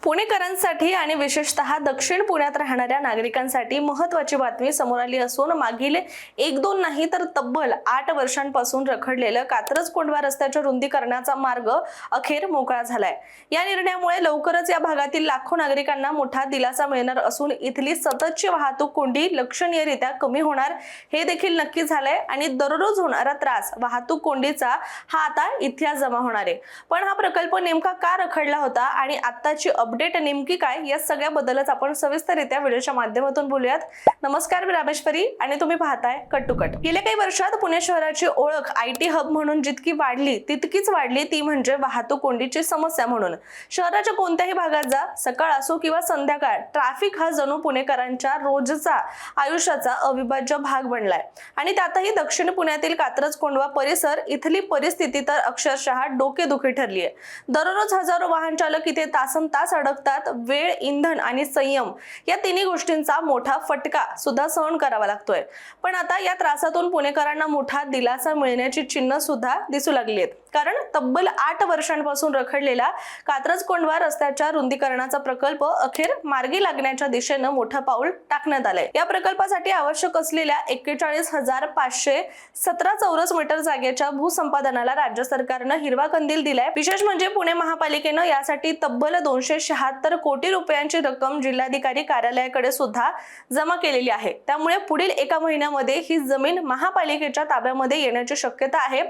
पुणेकरांसाठी आणि विशेषतः दक्षिण पुण्यात राहणाऱ्या नागरिकांसाठी महत्त्वाची बातमी समोर आली असून मागील 1-2 नाही तर तब्बल 8 वर्षांपासून रखडलेलं कात्रज कोंढवा रस्त्याच्या रुंदीकरणाचा मार्ग अखेर मोकळा झालाय। या निर्णयामुळे लवकरच या भागातील लाखो नागरिकांना मोठा दिलासा मिळणार असून इथली सततची वाहतूक कोंडी लक्षणीयरित्या कमी होणार हे देखील नक्की झालंय आणि दररोज होणारा त्रास वाहतूक कोंडीचा हा आता इतिहास जमा होणार आहे। पण हा प्रकल्प नेमका का रखडला होता आणि आत्ताची अपडेट नेमकी काय या सगळ्याबद्दलच आपण सविस्तररित्या व्हिडिओच्या माध्यमातून बोलूयात। नमस्कार, मी रामेश्वरी आणि तुम्ही पाहताय कट टू कट। गेल्या काही वर्षात पुणे शहराची ओळख आयटी हब म्हणून जितकी वाढली तितकीच वाढली ती म्हणजे वाहतूक कोंडीची समस्या म्हणून। शहराच्या कोणत्याही भागात जा, सकाळ असो किंवा संध्याकाळ, ट्रॅफिक हा जणू पुणेकरांच्या रोजचा आयुष्याचा अविभाज्य भाग बनलाय आणि त्यातही दक्षिण पुण्यातील कात्रज कोंढवा परिसर इथली परिस्थिती तर अक्षरशः डोकेदुखी ठरली आहे। दररोज हजारो वाहन चालक इथे तासनतास अडकतात। वेळ, इंधन आणि संयम या तिन्ही गोष्टींचा मोठा फटका सुद्धा सहन करावा लागतोय। पण आता या त्रासातून पुणेकरांना मोठा दिलासा मिळण्याची चिन्ह सुद्धा दिसू लागली आहेत, कारण तब्बल 8 वर्षांपासून रखडलेला कात्रज कोंढवा रस्त्याच्या रुंदीकरणाचा प्रकल्प अखेर मार्गी लागण्याच्या दिशेने मोठं पाऊल टाकण्यात आलंय। या प्रकल्पासाठी आवश्यक असलेल्या 41,517 चौरस मीटर जागेच्या भूसंपादनाला राज्य सरकारनं हिरवा कंदील दिलाय। विशेष म्हणजे पुणे महापालिकेनं यासाठी तब्बल 276 कोटी रुपयांची रक्कम जिल्हाधिकारी कार्यालयाकडे सुद्धा जमा केलेली आहे। त्यामुळे पुढील 1 महिन्यामध्ये ही जमीन महापालिकेच्या ताब्यामध्ये येण्याची शक्यता आहे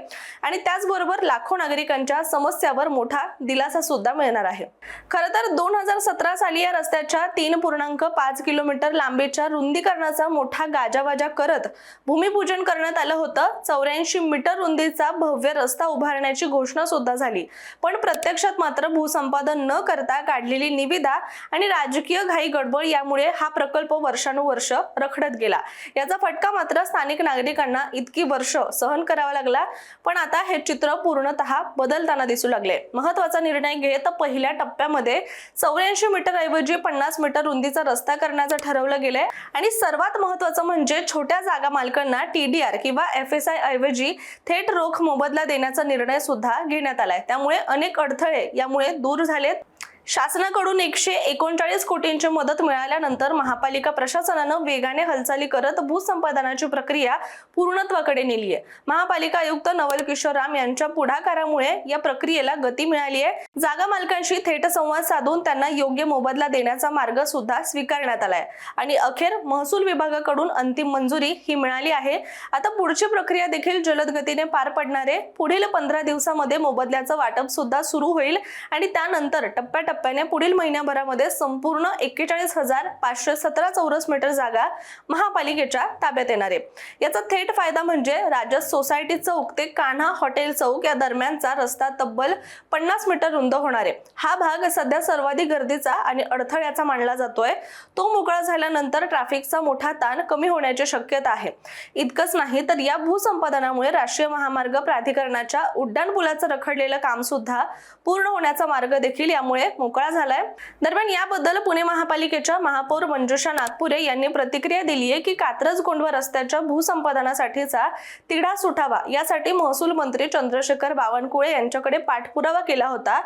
आणि त्याचबरोबर लाखो नागरिकांच्या समस्यावर मोठा दिलासा सुद्धा मिळणार आहे। खरं तर 2017 साली या रस्त्याच्या 3.5 किलोमीटर लांबीच्या रुंदीकरणाचा मोठा गाजावाजा करत भूमिपूजन करण्यात आलं होतं। 84 मीटर रुंदीचा भव्य रस्ता उभारण्याची घोषणा सुद्धा झाली, पण प्रत्यक्षात मात्र भूसंपादन न करता काढलेली निविदा आणि राजकीय घाई गडबड यामुळे हा प्रकल्प वर्षानुवर्ष रखडत गेला। याचा फटका मात्र स्थानिक नागरिकांना इतकी वर्ष सहन करावा लागला। पण आता हे चित्र पूर्णतः बदलताना दिसू लागले। महत्त्वाचा निर्णय घेत पहिल्या टप्प्यामध्ये 84 मीटर ऐवजी 50 मीटर रुंदीचा रस्ता करण्याचं ठरवलं गेलंय आणि सर्वात महत्त्वाचं म्हणजे छोट्या जागा मालकांना TDR किंवा FSI ऐवजी थेट रोख मोबदला देण्याचा निर्णय सुद्धा घेण्यात आलाय। त्यामुळे अनेक अडथळे यामुळे दूर झालेत। शासनाकडून 139 कोटींची मदत मिळाल्यानंतर महापालिका प्रशासनानं वेगाने हालचाली करत भूसंपादनाची प्रक्रिया पूर्णत्वाकडे नेली आहे। महापालिका आयुक्त नवल किशोर राम यांच्या पुढाकारामुळे या प्रक्रियेला गती मिळाली आहे। जागा मालकांशी थेट संवाद साधून त्यांना योग्य मोबदला देण्याचा मार्ग सुद्धा स्वीकारण्यात आलाय आणि अखेर महसूल विभागाकडून अंतिम मंजुरी ही मिळाली आहे। आता पुढची प्रक्रिया देखील जलद गतीने पार पडणार आहे। पुढील 15 दिवसामध्ये मोबदल्याचं वाटप सुद्धा सुरू होईल आणि त्यानंतर टप्प्याटप्प्याने पुढील महिन्याभरामध्ये संपूर्ण 41,517 चौरस मीटर जागा महापालिकेच्या ताब्यात येणार आहे। याचा थेट फायदा म्हणजे राजस सोसायटी चौक ते कान्हा हॉटेल चौक या दरम्यानचा रस्ता तब्बल 50 मीटर रुंद होणार आहे। हा भाग सध्या सर्वाधिक गर्दीचा आणि अडथळ्याचा मानला जातोय। तो मोकळा झाल्यानंतर ट्रॅफिकचा मोठा ताण कमी होण्याची शक्यता आहे। इतकंच नाही तर या भूसंपादनामुळे राष्ट्रीय महामार्ग प्राधिकरणाच्या उड्डाणपुलाचं रखडलेलं काम सुद्धा पूर्ण होण्याचा मार्ग देखील यामुळे मोकळा झालाय। दरम्यान याबद्दल पुणे महापालिकेच्या महापौर मंजुषा नागपुरे यांनी प्रतिक्रिया दिली आहे की कात्रज कोंढवा रस्त्याच्या भूसंपादनासाठीचा तिढा सुटावा यासाठी महसूल मंत्री चंद्रशेखर बावनकुळे यांच्याकडे पाठपुरावा केला होता।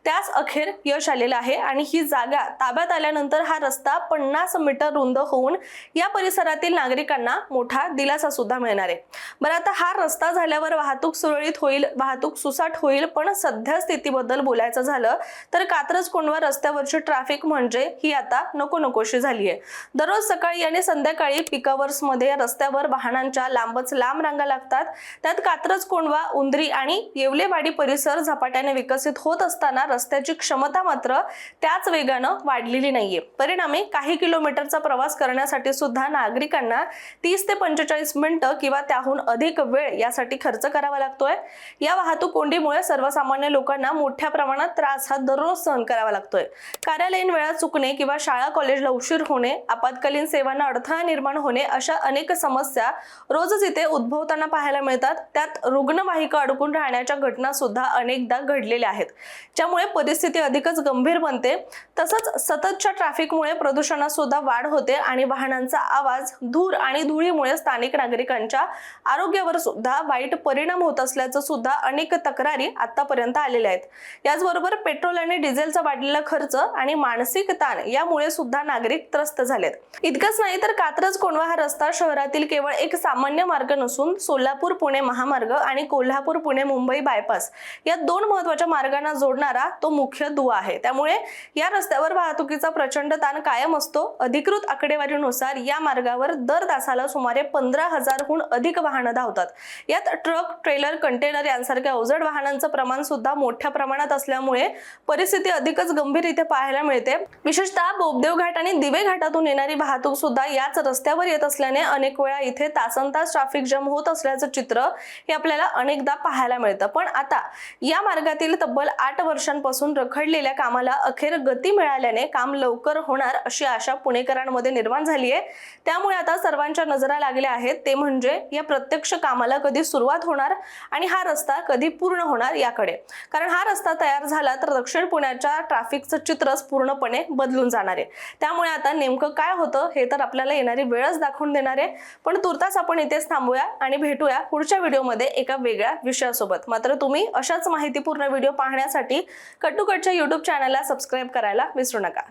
त्यास अखेर यश आलेलं आहे आणि ही जागा ताब्यात आल्यानंतर हा रस्ता 50 मीटर रुंद होऊन या परिसरातील नागरिकांना मोठा दिलासा सुद्धा मिळणार आहे। बरं, आता हा रस्ता झाल्यावर वाहतूक सुरळीत होईल, वाहतूक सुसाट होईल, पण सध्या स्थितीबद्दल बोलायचं झालं तर कात्रज कोंढवा रस्त्यावरची ट्रॅफिक म्हणजे ही आता नकोशी झाली आहे। दररोज सकाळी आणि संध्याकाळी पीक आवर्स मध्ये या रस्त्यावर वाहनांच्या लांबच लांब रांगा लागतात। त्यात कात्रज कोंढवा, उंद्री आणि येवलेवाडी परिसर झपाट्याने विकसित होत असताना रस्त्याची क्षमता मात्र त्याच वेगानं वाढलेली नाहीये। परिणामी काही किलोमीटरचा प्रवास करण्यासाठी सुद्धा नागरिकांना 30 ते 45 मिनिटं किंवा त्याहून अधिक वेळ यासाठी खर्च करावा लागतोय। या वाहतूक कोंडीमुळे सर्वसामान्य लोकांना मोठ्या प्रमाणात त्रास हा दररोज सहन करावा लागतोय। कार्यालयीन वेळा चुकणे किंवा शाळा कॉलेजला उशीर होणे, आपत्कालीन सेवांना अडथळा निर्माण होणे अशा अनेक समस्या रोजच इथे उद्भवताना पाहायला मिळतात। त्यात रुग्णवाहिका अडकून राहण्याच्या घटना सुद्धा अनेकदा घडलेल्या आहेत, ज्यामुळे परिस्थिती अधिकच गंभीर बनते। तसंच सततच्या ट्रॅफिकमुळे प्रदूषणात सुद्धा वाढ होते आणि वाहनांचा आवाज, धूर आणि धुळीमुळे स्थानिक नागरिकांच्या आरोग्यावर सुद्धा वाईट परिणाम होत असल्याचं सुद्धा अनेक तक्रारी आतापर्यंत आलेल्या आहेत। याचबरोबर पेट्रोल आणि डिझेलचा वाढलेला खर्च आणि मानसिक ताण यामुळे सुद्धा नागरिक त्रस्त झालेत. इतकंच नाही तर कात्रज कोंढवा हा रस्ता शहरातील केवळ एक सामान्य मार्ग नसून सोलापूर पुणे महामार्ग आणि कोल्हापूर पुणे मुंबई बायपास या दोन महत्त्वाच्या मार्गांना जोडणारा तो मुख्य दुवा आहे. त्यामुळे या रस्त्यावर वाहतुकीचा प्रचंड ताण कायम असतो. अधिकृत आकडेवारीनुसार या मार्गावर दर तासाला सुमारे 15,000हून अधिक वाहनं धावतात. यात ट्रक, ट्रेलर, कंटेनर यांसारख्या अवजड वाहनांचं प्रमाण सुद्धा मोठ्या प्रमाणात असल्यामुळे परिस्थिती अधिकच गंभीर इथे पाहायला मिळते. विशेषतः बोबदेव घाट आणि दिवे घाटातून येणारी वाहतूक सुद्धा याच रस्त्यावर येत असल्याने अनेक वेळा इथे तासनतास ट्रॅफिक जाम होत असल्याचं चित्र हे आपल्याला अनेकदा पाहायला मिळतं. पण आता या मार्गातील तब्बल 8 वर्षांपासून रखडलेल्या कामाला अखेर गती मिळाल्याने काम लवकर होणार अशी आशा पुणेकरांमध्ये निर्माण झाली आहे. त्यामुळे आता सर्वांच्या नजरा लागल्या आहेत ते म्हणजे या प्रत्यक्ष कामाला कधी सुरुवात होणार आणि हा रस्ता कधी पूर्ण होणार याकडे. कारण हा रस्ता तयार झाला तर दक्षिण पुण्याच्या ट्रॅफिकचं चित्रच पूर्णपणे बदलून जाणार आहे. त्यामुळे आता नेमकं काय होतं हे तर आपल्याला येणारी वेळच दाखवून देणार आहे. पण तुर्तास आपण इथेच थांबूया आणि भेटूया पुढच्या व्हिडिओमध्ये एका वेगळ्या विषयासोबत. मात्र तुम्ही अशाच माहितीपूर्ण व्हिडिओ पाहण्यासाठी कट्टूकटच्या YouTube चॅनलला सबस्क्राईब करायला विसरू नका.